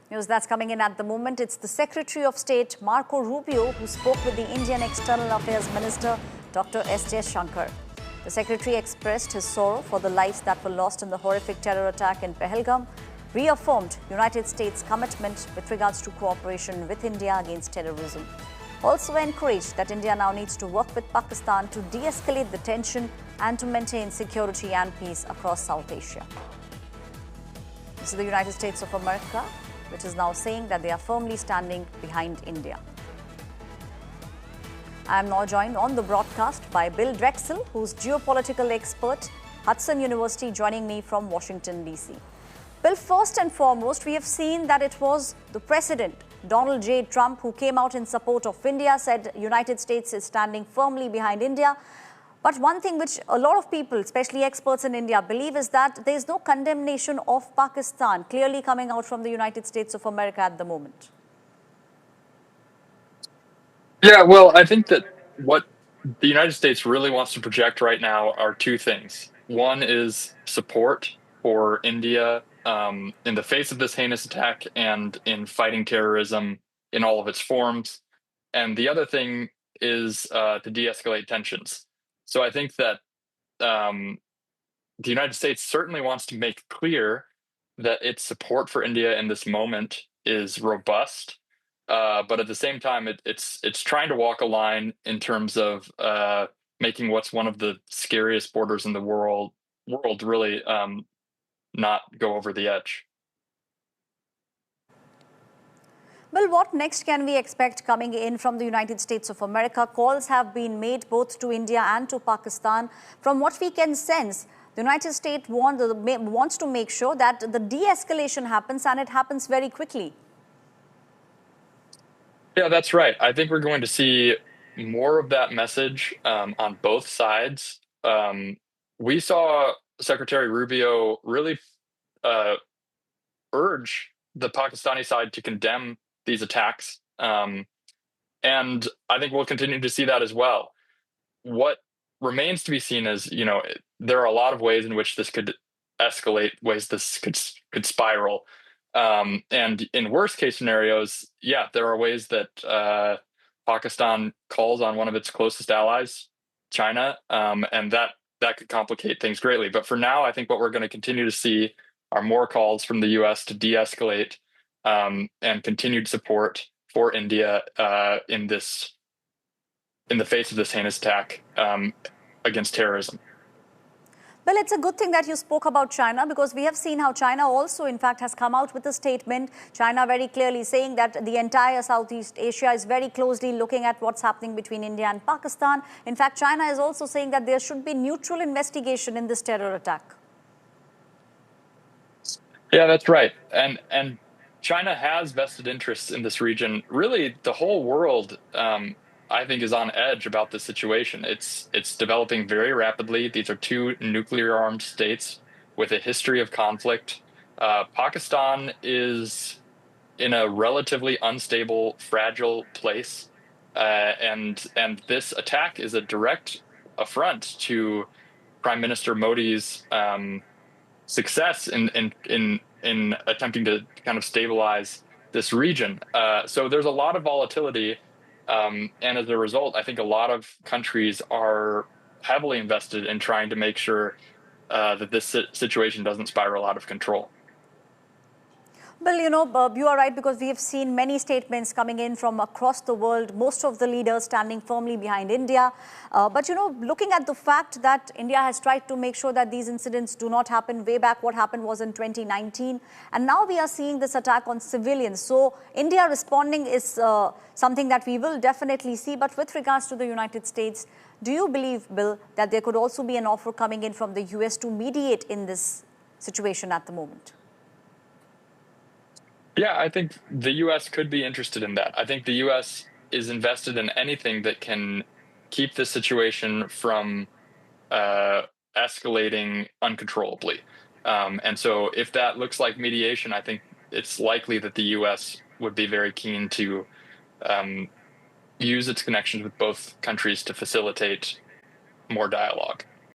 News that's coming in at the moment. It's the Secretary of State, Marco Rubio, who spoke with the Indian External Affairs Minister, Dr. S.J. Shankar. The Secretary expressed his sorrow for the lives that were lost in the horrific terror attack in Pahalgam, reaffirmed United States' commitment with regards to cooperation with India against terrorism. Also encouraged that India now needs to work with Pakistan to de-escalate the tension and to maintain security and peace across South Asia. This is the United States of America, which is now saying that they are firmly standing behind India. I am now joined on the broadcast by Bill Drexel, who's geopolitical expert, Hudson University, joining me from Washington, D.C. Bill, first and foremost, we have seen that it was the President, Donald J. Trump, who came out in support of India, said United States is standing firmly behind India. But one thing which a lot of people, especially experts in India, believe is that there is no condemnation of Pakistan clearly coming out from the United States of America at the moment. Yeah, well, I think that what the United States really wants to project right now are two things. One is support for India in the face of this heinous attack and in fighting terrorism in all of its forms. And the other thing is to de-escalate tensions. So I think that the United States certainly wants to make clear that its support for India in this moment is robust. But at the same time, it's trying to walk a line in terms of making what's one of the scariest borders in the world really not go over the edge. Well, what next can we expect coming in from the United States of America? Calls have been made both to India and to Pakistan. From what we can sense, the United States wants to make sure that the de-escalation happens and it happens very quickly. Yeah, that's right. I think we're going to see more of that message on both sides. We saw Secretary Rubio really urge the Pakistani side to condemn these attacks. And I think we'll continue to see that as well. What remains to be seen is, there are a lot of ways in which this could escalate, ways this could spiral. And in worst case scenarios, yeah, there are ways that Pakistan calls on one of its closest allies, China, and that could complicate things greatly. But for now, I think what we're going to continue to see are more calls from the U.S. to de-escalate and continued support for India in the face of this heinous attack against terrorism. Well, it's a good thing that you spoke about China, because we have seen how China also, in fact, has come out with a statement. China very clearly saying that the entire Southeast Asia is very closely looking at what's happening between India and Pakistan. In fact, China is also saying that there should be neutral investigation in this terror attack. Yeah, that's right. And China has vested interests in this region. Really, the whole world, I think, is on edge about the situation. It's developing very rapidly. These are two nuclear-armed states with a history of conflict. Pakistan is in a relatively unstable, fragile place, and this attack is a direct affront to Prime Minister Modi's success in attempting to kind of stabilize this region. So there's a lot of volatility. And as a result, I think a lot of countries are heavily invested in trying to make sure that this situation doesn't spiral out of control. Well, you are right, because we have seen many statements coming in from across the world, most of the leaders standing firmly behind India. But, looking at the fact that India has tried to make sure that these incidents do not happen, way back what happened was in 2019. And now we are seeing this attack on civilians. So India responding is something that we will definitely see. But with regards to the United States, do you believe, Bill, that there could also be an offer coming in from the US to mediate in this situation at the moment? Yeah, I think the U.S. could be interested in that. I think the U.S. is invested in anything that can keep the situation from escalating uncontrollably. And so if that looks like mediation, I think it's likely that the U.S. would be very keen to use its connections with both countries to facilitate more dialogue.